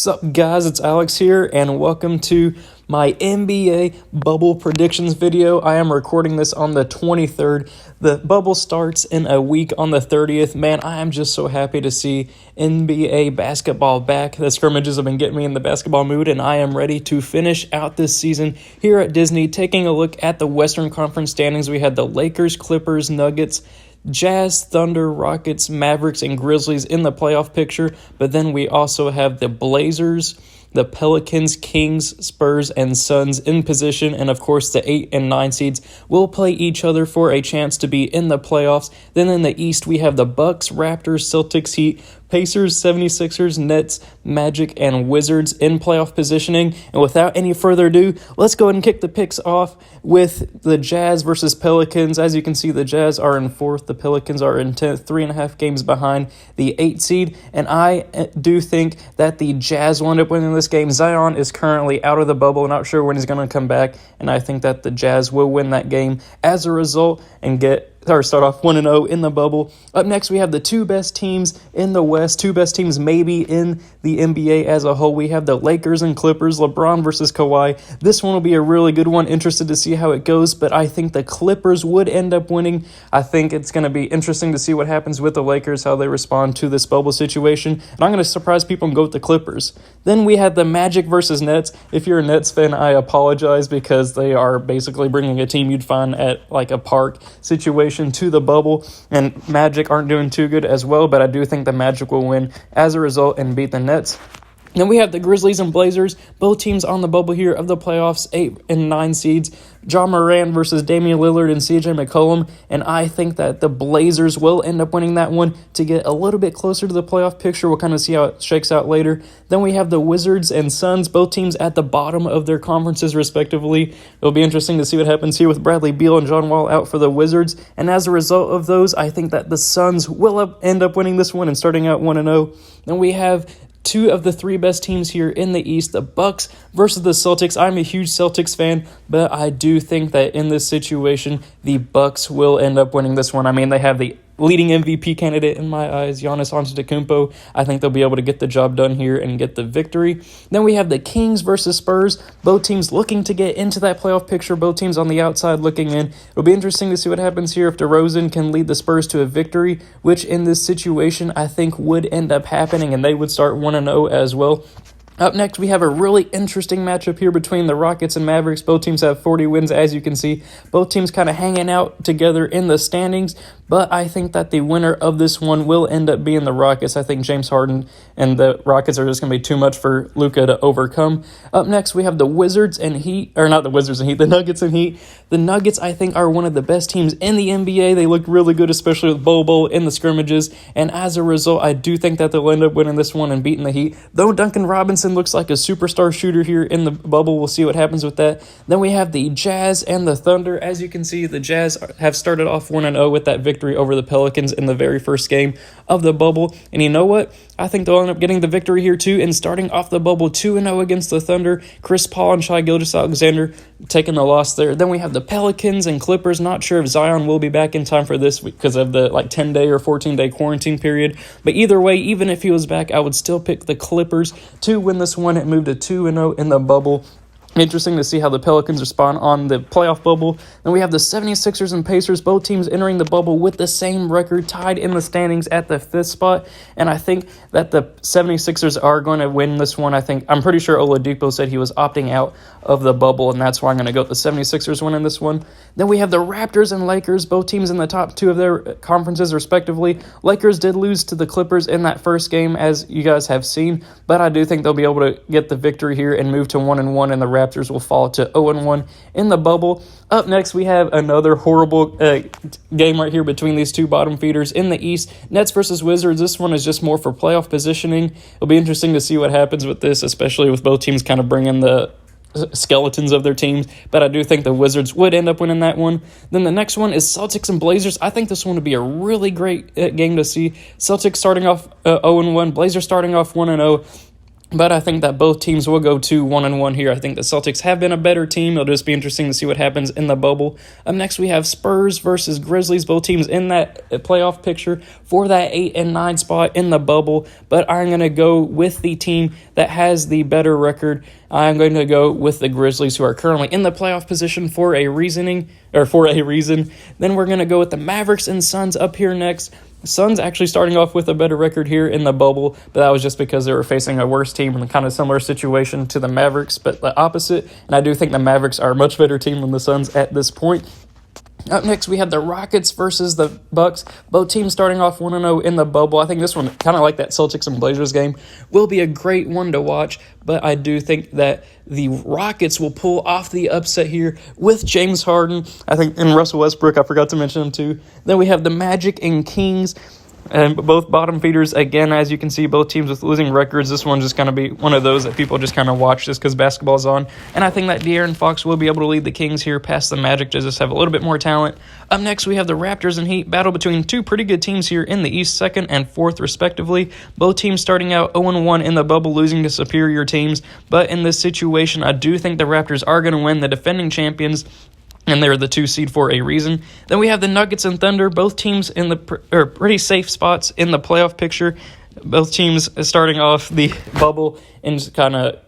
Sup guys, it's Alex here and welcome to my NBA bubble predictions video. I am recording this on the 23rd. The bubble starts in a week on the 30th. Man, I am just so happy to see NBA basketball back. The scrimmages have been getting me in the basketball mood and I am ready to finish out this season here at Disney. Taking a look at the Western Conference standings, we had the Lakers, Clippers, Nuggets, Jazz, Thunder, Rockets, Mavericks, and Grizzlies in the playoff picture, but then we also have the Blazers, the Pelicans, Kings, Spurs, and Suns in position, and of course the 8 and 9 seeds will play each other for a chance to be in the playoffs. Then in the East, we have the Bucks, Raptors, Celtics, Heat, Pacers, 76ers, Nets, Magic, and Wizards in playoff positioning. And without any further ado, let's go ahead and kick the picks off with the Jazz versus Pelicans. As you can see, the Jazz are in 4th. The Pelicans are in 10th, 3.5 games behind the 8 seed. And I do think that the Jazz will end up winning this game. Zion is currently out of the bubble. Not sure when he's going to come back. And I think that the Jazz will win that game as a result and start off 1-0 in the bubble. Up next, we have the two best teams in the West, two best teams maybe in the NBA as a whole. We have the Lakers and Clippers, LeBron versus Kawhi. This one will be a really good one. Interested to see how it goes, but I think the Clippers would end up winning. I think it's going to be interesting to see what happens with the Lakers, how they respond to this bubble situation, and I'm going to surprise people and go with the Clippers. Then we have the Magic versus Nets. If you're a Nets fan, I apologize because they are basically bringing a team you'd find at like a park situation to the bubble, and Magic aren't doing too good as well, but I do think the Magic will win as a result and beat the Nets. Then we have the Grizzlies and Blazers, both teams on the bubble here of the playoffs, 8 and 9 seeds. Ja Morant versus Damian Lillard and CJ McCollum, and I think that the Blazers will end up winning that one to get a little bit closer to the playoff picture. We'll kind of see how it shakes out later. Then we have the Wizards and Suns, both teams at the bottom of their conferences respectively. It'll be interesting to see what happens here with Bradley Beal and John Wall out for the Wizards, and as a result of those, I think that the Suns will end up winning this one and starting out 1-0. Then we have two of the three best teams here in the East, the Bucks versus the Celtics. I'm a huge Celtics fan, but I do think that in this situation, the Bucks will end up winning this one. I mean, they have the leading MVP candidate in my eyes, Giannis Antetokounmpo. I think they'll be able to get the job done here and get the victory. Then we have the Kings versus Spurs, both teams looking to get into that playoff picture, both teams on the outside looking in. It'll be interesting to see what happens here if DeRozan can lead the Spurs to a victory, which in this situation I think would end up happening, and they would start 1-0 as well. Up next, we have a really interesting matchup here between the Rockets and Mavericks. Both teams have 40 wins, as you can see. Both teams kind of hanging out together in the standings, but I think that the winner of this one will end up being the Rockets. I think James Harden and the Rockets are just going to be too much for Luka to overcome. Up next, we have the Wizards and Heat, or not the Wizards and Heat, the Nuggets and Heat. The Nuggets, I think, are one of the best teams in the NBA. They look really good, especially with Bol in the scrimmages, and as a result, I do think that they'll end up winning this one and beating the Heat. Though Duncan Robinson looks like a superstar shooter here in the bubble. We'll see what happens with that. Then we have the Jazz and the Thunder. As you can see, the Jazz have started off 1-0 with that victory over the Pelicans in the very first game of the bubble. And you know what? I think they'll end up getting the victory here too and starting off the bubble 2-0 against the Thunder. Chris Paul and Shai Gilgeous-Alexander taking the loss there. Then we have the Pelicans and Clippers. Not sure if Zion will be back in time for this because of the 10-day or 14-day quarantine period. But either way, even if he was back, I would still pick the Clippers to win this one. It moved to 2-0 in the bubble. Interesting to see how the Pelicans respond on the playoff bubble. Then we have the 76ers and Pacers, both teams entering the bubble with the same record, tied in the standings at the 5th spot. And I think that the 76ers are going to win this one. I'm pretty sure Oladipo said he was opting out of the bubble, and that's why I'm going to go with the 76ers winning this one. Then we have the Raptors and Lakers, both teams in the top 2 of their conferences respectively. Lakers did lose to the Clippers in that first game, as you guys have seen, but I do think they'll be able to get the victory here and move to 1-1, and the Raptors will fall to 0-1 in the bubble. Up next, we have another horrible game right here between these two bottom feeders in the East. Nets versus Wizards. This one is just more for playoff positioning. It'll be interesting to see what happens with this, especially with both teams kind of bringing the skeletons of their teams, but I do think the Wizards would end up winning that one. Then the next one is Celtics and Blazers. I think this one would be a really great game to see. Celtics starting off 0-1, Blazers starting off 1-0. But I think that both teams will go to 1-1 here. I think the Celtics have been a better team. It'll just be interesting to see what happens in the bubble. Up next, we have Spurs versus Grizzlies. Both teams in that playoff picture for that 8 and 9 spot in the bubble. But I'm going to go with the team that has the better record. I'm going to go with the Grizzlies, who are currently in the playoff position for a reason. Then we're going to go with the Mavericks and Suns up here next. Suns actually starting off with a better record here in the bubble, but that was just because they were facing a worse team in a kind of similar situation to the Mavericks, but the opposite. And I do think the Mavericks are a much better team than the Suns at this point. Up next, we have the Rockets versus the Bucks. Both teams starting off 1-0 in the bubble. I think this one, kind of like that Celtics and Blazers game, will be a great one to watch, but I do think that the Rockets will pull off the upset here with James Harden, I think, and Russell Westbrook. I forgot to mention him too. Then we have the Magic and Kings. And both bottom feeders, again, as you can see, both teams with losing records. This one's just going to be one of those that people just kind of watch just because basketball's on. And I think that De'Aaron Fox will be able to lead the Kings here past the Magic to just have a little bit more talent. Up next, we have the Raptors and Heat, battle between two pretty good teams here in the East, 2nd and 4th, respectively. Both teams starting out 0-1 in the bubble, losing to superior teams. But in this situation, I do think the Raptors are going to win, the defending champions, and they're the 2 seed for a reason. Then we have the Nuggets and Thunder, both teams in the pretty safe spots in the playoff picture. Both teams starting off the bubble in kind of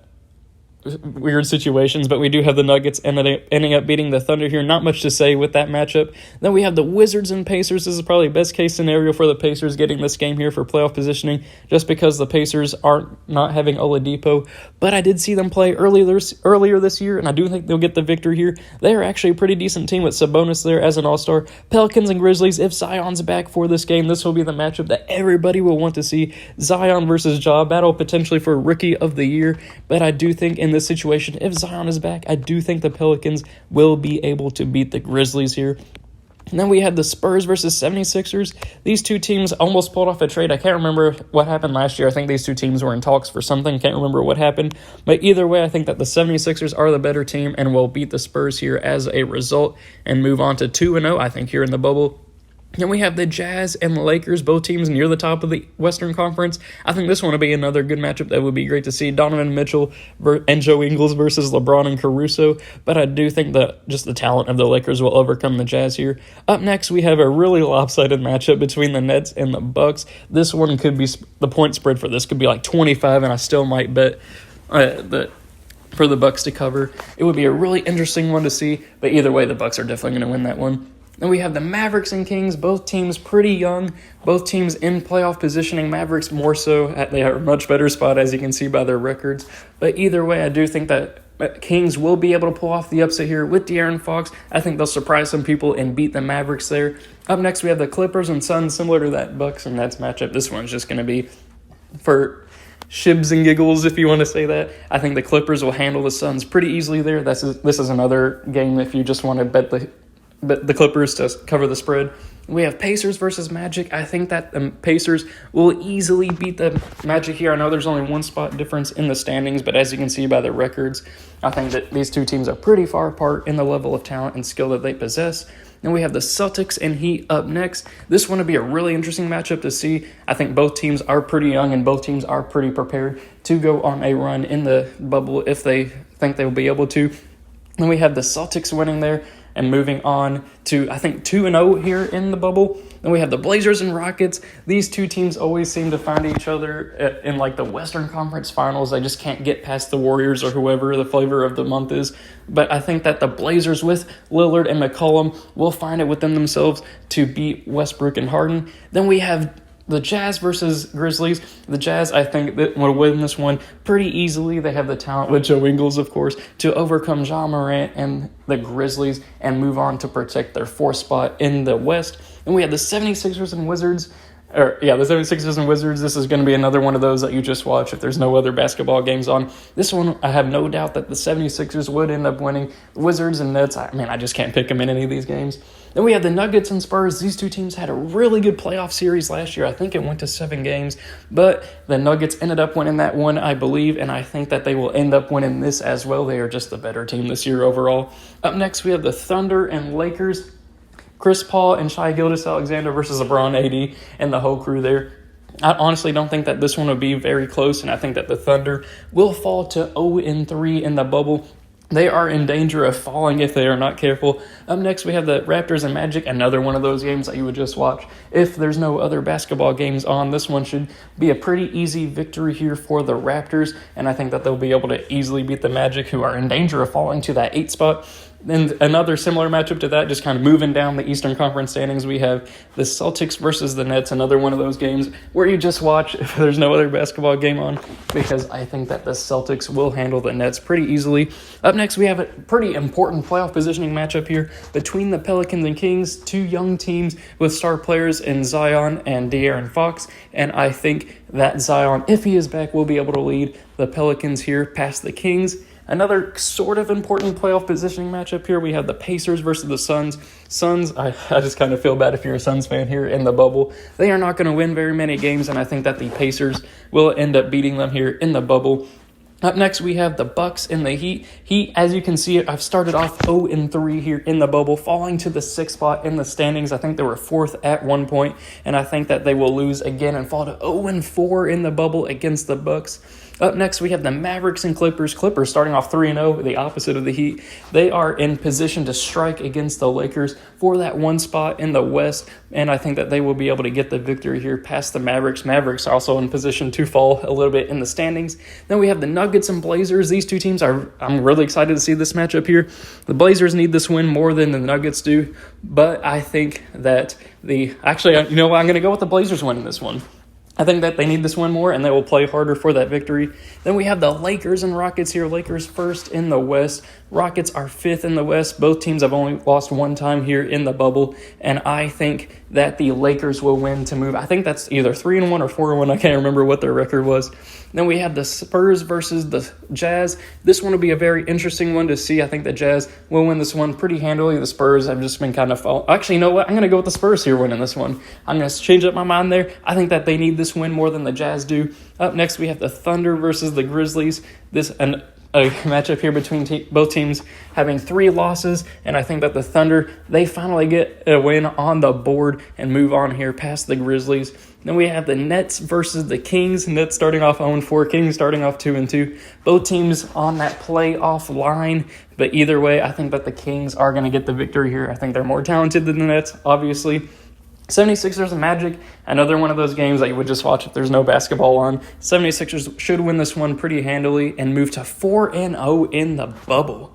weird situations, but we do have the Nuggets ending up beating the Thunder here. Not much to say with that matchup. Then we have the Wizards and Pacers. This is probably best case scenario for the Pacers getting this game here for playoff positioning, just because the Pacers aren't not having Oladipo. But I did see them play earlier this year, and I do think they'll get the victory here. They are actually a pretty decent team with Sabonis there as an all-star. Pelicans and Grizzlies, if Zion's back for this game, this will be the matchup that everybody will want to see. Zion versus Ja, battle potentially for Rookie of the Year. But I do think in this situation, if Zion is back, I do think the Pelicans will be able to beat the Grizzlies here. And then we had the Spurs versus 76ers. These two teams almost pulled off a trade. I can't remember what happened last year. I think these two teams were in talks for something. Can't remember what happened. But either way, I think that the 76ers are the better team and will beat the Spurs here as a result and move on to 2-0, I think, here in the bubble. Then we have the Jazz and the Lakers, both teams near the top of the Western Conference. I think this one will be another good matchup that would be great to see. Donovan Mitchell and Joe Ingles versus LeBron and Caruso. But I do think that just the talent of the Lakers will overcome the Jazz here. Up next, we have a really lopsided matchup between the Nets and the Bucks. This one could be, the point spread for this could be like 25, and I still might bet for the Bucks to cover. It would be a really interesting one to see, but either way, the Bucks are definitely going to win that one. Then we have the Mavericks and Kings, both teams pretty young, both teams in playoff positioning. Mavericks more so, they are a much better spot, as you can see by their records. But either way, I do think that Kings will be able to pull off the upset here with De'Aaron Fox. I think they'll surprise some people and beat the Mavericks there. Up next, we have the Clippers and Suns, similar to that Bucks and Nets matchup. This one's just going to be for shibs and giggles, if you want to say that. I think the Clippers will handle the Suns pretty easily there. This is another game if you just want to bet the Clippers to cover the spread. We have Pacers versus Magic. I think that the Pacers will easily beat the Magic here. I know there's only one spot difference in the standings, but as you can see by the records, I think that these two teams are pretty far apart in the level of talent and skill that they possess. Then we have the Celtics and Heat up next. This one will be a really interesting matchup to see. I think both teams are pretty young and both teams are pretty prepared to go on a run in the bubble if they think they will be able to. Then we have the Celtics winning there and moving on to, I think, 2-0 here in the bubble. Then we have the Blazers and Rockets. These two teams always seem to find each other in like the Western Conference Finals. They just can't get past the Warriors or whoever the flavor of the month is. But I think that the Blazers with Lillard and McCollum will find it within themselves to beat Westbrook and Harden. Then we have the Jazz versus Grizzlies. The Jazz, I think, that will win this one pretty easily. They have the talent with Joe Ingles, of course, to overcome Ja Morant and the Grizzlies and move on to protect their 4th spot in the West. And we have the 76ers and Wizards. The 76ers and Wizards. This is going to be another one of those that you just watch if there's no other basketball games on. This one, I have no doubt that the 76ers would end up winning. The Wizards and Nets, I just can't pick them in any of these games. Then we have the Nuggets and Spurs. These two teams had a really good playoff series last year. I think it went to 7 games, but the Nuggets ended up winning that one, I believe, and I think that they will end up winning this as well. They are just the better team this year overall. Up next, we have the Thunder and Lakers. Chris Paul and Shai Gilgeous-Alexander versus LeBron, AD, and the whole crew there. I honestly don't think that this one will be very close, and I think that the Thunder will fall to 0-3 in the bubble. They are in danger of falling if they are not careful. Up next, we have the Raptors and Magic, another one of those games that you would just watch. If there's no other basketball games on, this one should be a pretty easy victory here for the Raptors, and I think that they'll be able to easily beat the Magic, who are in danger of falling to that 8 spot. And another similar matchup to that, just kind of moving down the Eastern Conference standings, we have the Celtics versus the Nets, another one of those games where you just watch if there's no other basketball game on, because I think that the Celtics will handle the Nets pretty easily. Up next, we have a pretty important playoff positioning matchup here between the Pelicans and Kings, two young teams with star players in Zion and De'Aaron Fox, and I think that Zion, if he is back, will be able to lead the Pelicans here past the Kings. Another sort of important playoff positioning matchup here, we have the Pacers versus the Suns. Suns, I just kind of feel bad if you're a Suns fan here in the bubble. They are not going to win very many games, and I think that the Pacers will end up beating them here in the bubble. Up next, we have the Bucks and the Heat. Heat, as you can see, I've started off 0-3 here in the bubble, falling to the 6th spot in the standings. I think they were 4th at one point, and I think that they will lose again and fall to 0-4 in the bubble against the Bucks. Up next, we have the Mavericks and Clippers. Clippers starting off 3-0, the opposite of the Heat. They are in position to strike against the Lakers for that 1 spot in the West, and I think that they will be able to get the victory here past the Mavericks. Mavericks are also in position to fall a little bit in the standings. Then we have the Nuggets and Blazers. These two teams I'm really excited to see this matchup here. The Blazers need this win more than the Nuggets do, but I think that actually, I'm going to go with the Blazers winning this one. I think that they need this one more, and they will play harder for that victory. Then we have the Lakers and Rockets here. Lakers first in the West. Rockets are 5th in the West. Both teams have only lost one time here in the bubble, and I think that the Lakers will win to move. I think that's either 3-1 or 4-1. I can't remember what their record was. Then we have the Spurs versus the Jazz. This one will be a very interesting one to see. I think the Jazz will win this one pretty handily. The Spurs have just been kind of Actually, you know what? I'm going to go with the Spurs here winning this one. I'm going to change up my mind there. I think that they need this win more than the Jazz do. Up next, we have the Thunder versus the Grizzlies. A matchup here between both teams having 3 losses, and I think that the Thunder, they finally get a win on the board and move on here past the Grizzlies. Then we have the Nets versus the Kings. Nets starting off 0-4, Kings starting off 2-2. Both teams on that playoff line, but either way, I think that the Kings are going to get the victory here. I think they're more talented than the Nets, obviously. 76ers and Magic, another one of those games that you would just watch if there's no basketball on. 76ers should win this one pretty handily and move to 4-0 in the bubble.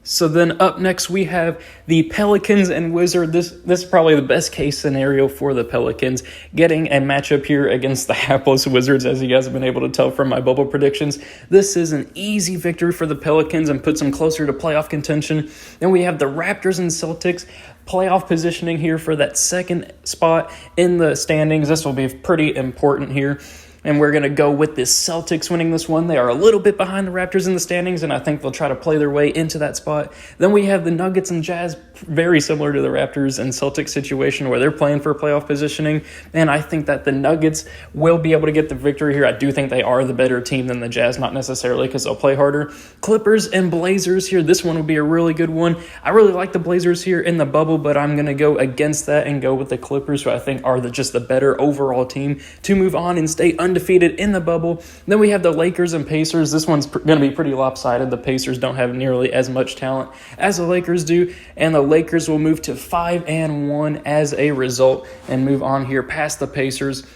So then up next we have the Pelicans and Wizards. This is probably the best case scenario for the Pelicans, getting a matchup here against the hapless Wizards, as you guys have been able to tell from my bubble predictions. This is an easy victory for the Pelicans and puts them closer to playoff contention. Then we have the Raptors and Celtics. Playoff positioning here for that 2nd spot in the standings. This will be pretty important here. And we're going to go with the Celtics winning this one. They are a little bit behind the Raptors in the standings, and I think they'll try to play their way into that spot. Then we have the Nuggets and Jazz, very similar to the Raptors and Celtics situation where they're playing for playoff positioning. And I think that the Nuggets will be able to get the victory here. I do think they are the better team than the Jazz, not necessarily because they'll play harder. Clippers and Blazers here. This one will be a really good one. I really like the Blazers here in the bubble, but I'm going to go against that and go with the Clippers, who I think are just the better overall team to move on and stay undefeated in the bubble. Then we have the Lakers and Pacers. This one's going to be pretty lopsided. The Pacers don't have nearly as much talent as the Lakers do, and the Lakers will move to 5-1 as a result and move on here past the Pacers.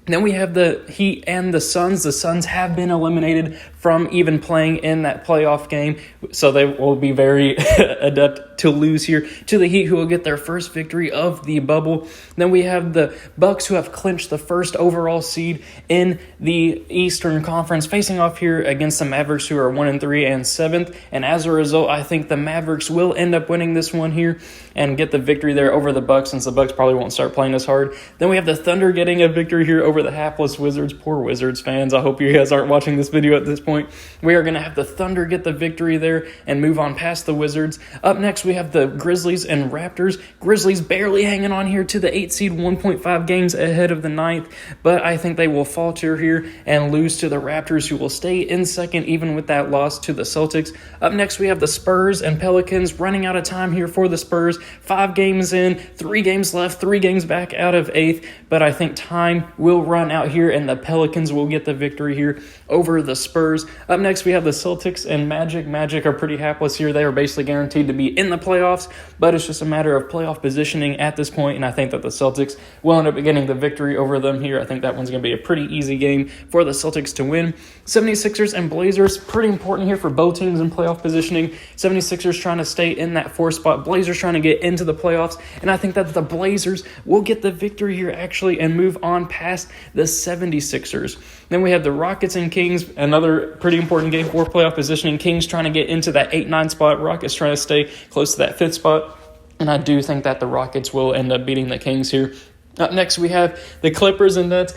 Then we have the Heat and the Suns. The Suns have been eliminated from even playing in that playoff game, so they will be very adept to lose here to the Heat, who will get their first victory of the bubble. Then we have the Bucks, who have clinched the first overall seed in the Eastern Conference, facing off here against the Mavericks, who are 1-3 and 7th. And as a result, I think the Mavericks will end up winning this one here and get the victory there over the Bucks, since the Bucks probably won't start playing as hard. Then we have the Thunder getting a victory here over the hapless Wizards. Poor Wizards fans. I hope you guys aren't watching this video at this point. We are going to have the Thunder get the victory there and move on past the Wizards. Up next, we have the Grizzlies and Raptors. Grizzlies barely hanging on here to the 8th seed, 1.5 games ahead of the 9th, but I think they will falter here and lose to the Raptors, who will stay in second even with that loss to the Celtics. Up next, we have the Spurs and Pelicans. Running out of time here for the Spurs. 5 games in, 3 games left, 3 games back out of 8th, but I think time will run out here and the Pelicans will get the victory here over the Spurs. Up next, we have the Celtics and Magic. Magic are pretty hapless here. They are basically guaranteed to be in the playoffs, but it's just a matter of playoff positioning at this point, and I think that the Celtics will end up getting the victory over them here. I think that one's going to be a pretty easy game for the Celtics to win. 76ers and Blazers, pretty important here for both teams in playoff positioning. 76ers trying to stay in that 4th spot. Blazers trying to get into the playoffs, and I think that the Blazers will get the victory here actually and move on past the 76ers. Then we have the Rockets and Kings, another pretty important game for playoff positioning. Kings trying to get into that 8-9 spot. Rockets trying to stay close to that 5th spot. And I do think that the Rockets will end up beating the Kings here. Up next, we have the Clippers and Nets.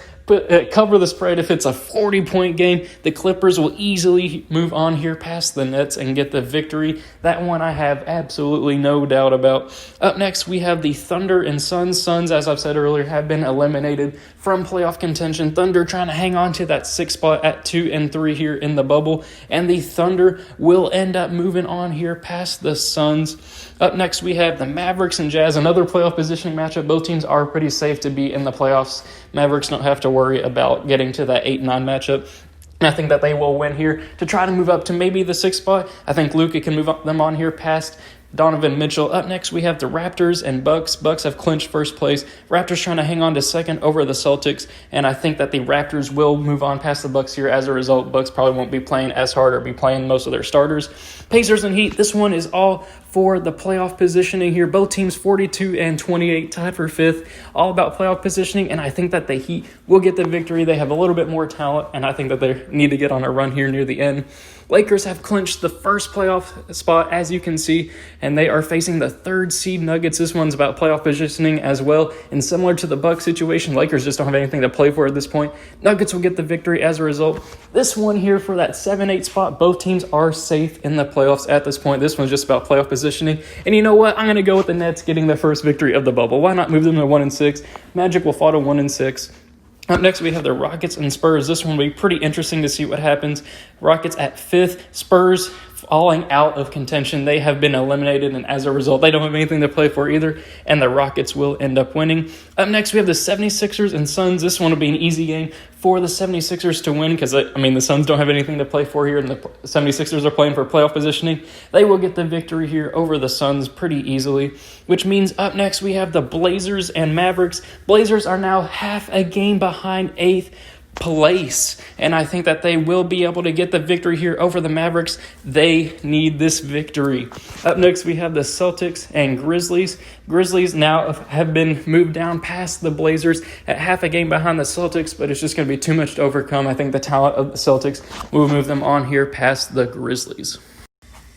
Cover the spread. If it's a 40-point game, the Clippers will easily move on here past the Nets and get the victory. That one I have absolutely no doubt about. Up next, we have the Thunder and Suns. Suns, as I've said earlier, have been eliminated from playoff contention. Thunder trying to hang on to that 6th spot at 2 and 3 here in the bubble, and the Thunder will end up moving on here past the Suns. Up next, we have the Mavericks and Jazz, another playoff positioning matchup. Both teams are pretty safe to be in the playoffs. Mavericks don't have to worry about getting to that 8-9 matchup. And I think that they will win here to try to move up to maybe the 6th spot. I think Luka can move them on here past Donovan Mitchell. Up next, we have the Raptors and Bucks. Bucks have clinched first place. Raptors trying to hang on to second over the Celtics, and I think that the Raptors will move on past the Bucks here. As a result, Bucks probably won't be playing as hard or be playing most of their starters. Pacers and Heat, this one is all for the playoff positioning here. Both teams 42 and 28, tied for 5th, all about playoff positioning, and I think that the Heat will get the victory. They have a little bit more talent, and I think that they need to get on a run here near the end. Lakers have clinched the first playoff spot, as you can see, and they are facing the 3rd seed Nuggets. This one's about playoff positioning as well, and similar to the Bucks situation, Lakers just don't have anything to play for at this point. Nuggets will get the victory as a result. This one here for that 7-8 spot, both teams are safe in the playoffs at this point. This one's just about playoff positioning, and you know what? I'm going to go with the Nets getting the first victory of the bubble. Why not move them to 1-6? Magic will fall to 1-6. Up next, we have the Rockets and Spurs. This one will be pretty interesting to see what happens. Rockets at 5th, Spurs falling out of contention. They have been eliminated, and as a result, they don't have anything to play for either, and the Rockets will end up winning. Up next, we have the 76ers and Suns. This one will be an easy game for the 76ers to win because, the Suns don't have anything to play for here, and the 76ers are playing for playoff positioning. They will get the victory here over the Suns pretty easily, which means up next, we have the Blazers and Mavericks. Blazers are now half a game behind 8th place, and I think that they will be able to get the victory here over the Mavericks. They need this victory. Up next, we have the Celtics and Grizzlies. Grizzlies now have been moved down past the Blazers at half a game behind the Celtics, but it's just going to be too much to overcome. I think the talent of the Celtics will move them on here past the Grizzlies.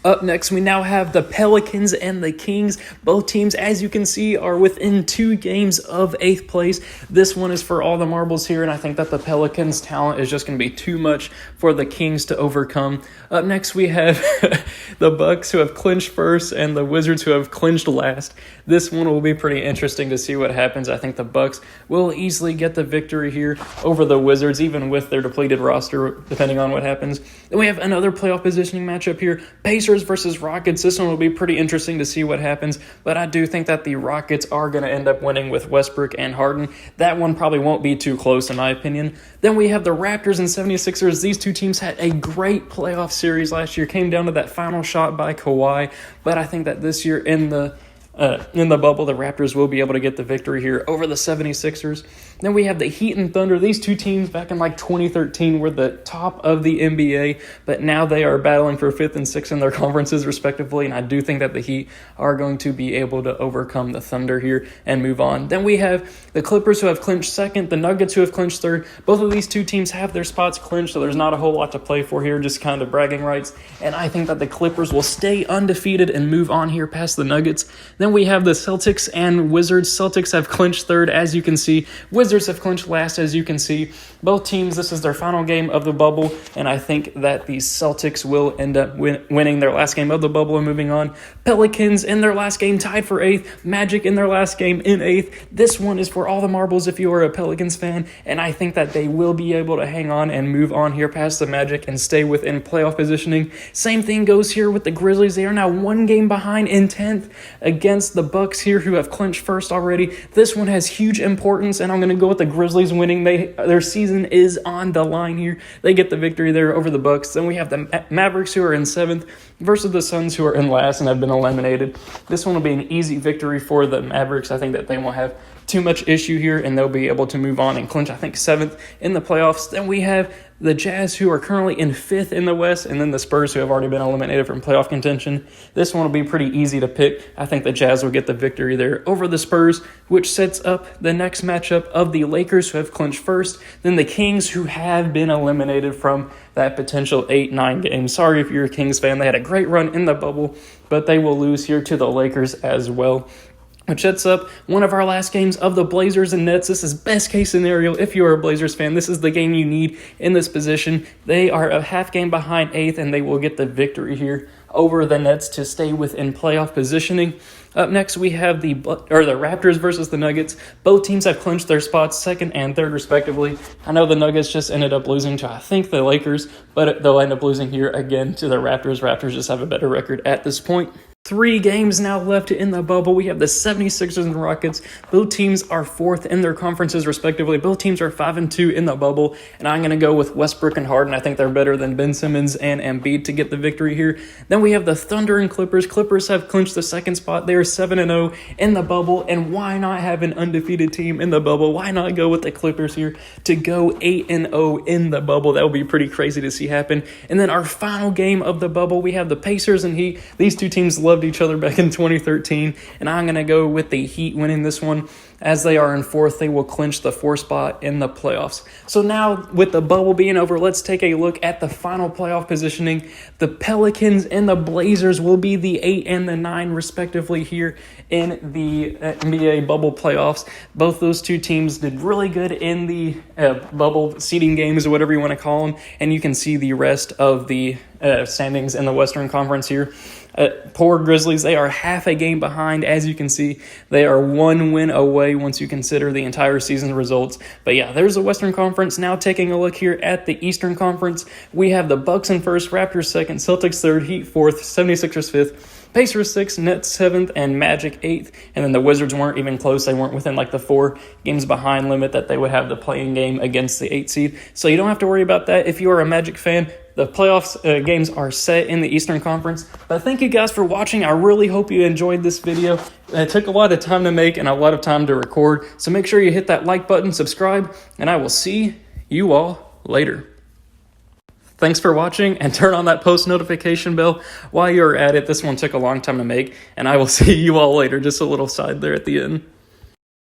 Up next, we now have the Pelicans and the Kings. Both teams, as you can see, are within 2 games of 8th place. This one is for all the marbles here, and I think that the Pelicans' talent is just going to be too much for the Kings to overcome. Up next, we have the Bucks, who have clinched first, and the Wizards, who have clinched last. This one will be pretty interesting to see what happens. I think the Bucks will easily get the victory here over the Wizards, even with their depleted roster, depending on what happens. Then we have another playoff positioning matchup here. Pacers versus Rockets. This one will be pretty interesting to see what happens, but I do think that the Rockets are going to end up winning with Westbrook and Harden. That one probably won't be too close in my opinion. Then we have the Raptors and 76ers. These two teams had a great playoff series last year, came down to that final shot by Kawhi, but I think that this year in the bubble, the Raptors will be able to get the victory here over the 76ers. Then we have the Heat and Thunder. These two teams back in 2013 were the top of the NBA, but now they are battling for 5th and 6th in their conferences respectively, and I do think that the Heat are going to be able to overcome the Thunder here and move on. Then we have the Clippers, who have clinched 2nd, the Nuggets, who have clinched 3rd. Both of these two teams have their spots clinched, so there's not a whole lot to play for here, just kind of bragging rights, and I think that the Clippers will stay undefeated and move on here past the Nuggets. Then we have the Celtics and Wizards. Celtics have clinched 3rd, as you can see. Wizards Wizards have clinched last, as you can see. Both teams, this is their final game of the bubble, and I think that the Celtics will end up winning their last game of the bubble and moving on. Pelicans in their last game tied for 8th. Magic in their last game in 8th. This one is for all the marbles if you are a Pelicans fan, and I think that they will be able to hang on and move on here past the Magic and stay within playoff positioning. Same thing goes here with the Grizzlies. They are now 1 game behind in 10th against the Bucks here, who have clinched first already. This one has huge importance, and I'm going to go with the Grizzlies winning. Their season is on the line here. They get the victory there over the Bucks. Then we have the Mavericks, who are in 7th, versus the Suns, who are in last and have been eliminated. This one will be an easy victory for the Mavericks. I think that they won't have too much issue here, and they'll be able to move on and clinch, I think, 7th in the playoffs. Then we have the Jazz, who are currently in 5th in the West, and then the Spurs, who have already been eliminated from playoff contention. This one will be pretty easy to pick. I think the Jazz will get the victory there over the Spurs, which sets up the next matchup of the Lakers, who have clinched first, then the Kings, who have been eliminated from that potential 8-9 game. Sorry if you're a Kings fan. They had a great run in the bubble, but they will lose here to the Lakers as well, which sets up one of our last games of the Blazers and Nets. This is best case scenario. If you are a Blazers fan, this is the game you need in this position. They are a half game behind 8th, and they will get the victory here over the Nets to stay within playoff positioning. Up next, we have the Raptors versus the Nuggets. Both teams have clinched their spots 2nd and 3rd, respectively. I know the Nuggets just ended up losing to, I think, the Lakers, but they'll end up losing here again to the Raptors. Raptors just have a better record at this point. 3 games now left in the bubble. We have the 76ers and Rockets. Both teams are 4th in their conferences, respectively. Both teams are 5-2 in the bubble, and I'm going to go with Westbrook and Harden. I think they're better than Ben Simmons and Embiid to get the victory here. Then we have the Thunder and Clippers. Clippers have clinched the 2nd spot. They are 7-0 in the bubble, and why not have an undefeated team in the bubble? Why not go with the Clippers here to go 8-0 in the bubble? That would be pretty crazy to see happen. And then our final game of the bubble, we have the Pacers and Heat. These two teams loved each other back in 2013, and I'm going to go with the Heat winning this one. As they are in 4th, they will clinch the 4th spot in the playoffs. So now, with the bubble being over, let's take a look at the final playoff positioning. The Pelicans and the Blazers will be the 8 and the 9, respectively, here in the NBA bubble playoffs. Both those two teams did really good in the bubble seeding games, or whatever you want to call them, and you can see the rest of the standings in the Western Conference here. Poor Grizzlies, they are half a game behind. As you can see, they are 1 win away once you consider the entire season results. But yeah, there's the Western Conference. Now taking a look here at the Eastern Conference, we have the Bucks in 1st, Raptors 2nd, Celtics 3rd, Heat 4th, 76ers 5th, Pacers 6th, Nets 7th, and Magic 8th. And then the Wizards weren't even close. They weren't within like the 4 games behind limit that they would have the playing game against the 8 seed. So you don't have to worry about that if you are a Magic fan. The playoffs games are set in the Eastern Conference. But thank you guys for watching. I really hope you enjoyed this video. It took a lot of time to make and a lot of time to record. So make sure you hit that like button, subscribe, and I will see you all later. Thanks for watching, and turn on that post notification bell while you're at it. This one took a long time to make, and I will see you all later. Just a little side there at the end.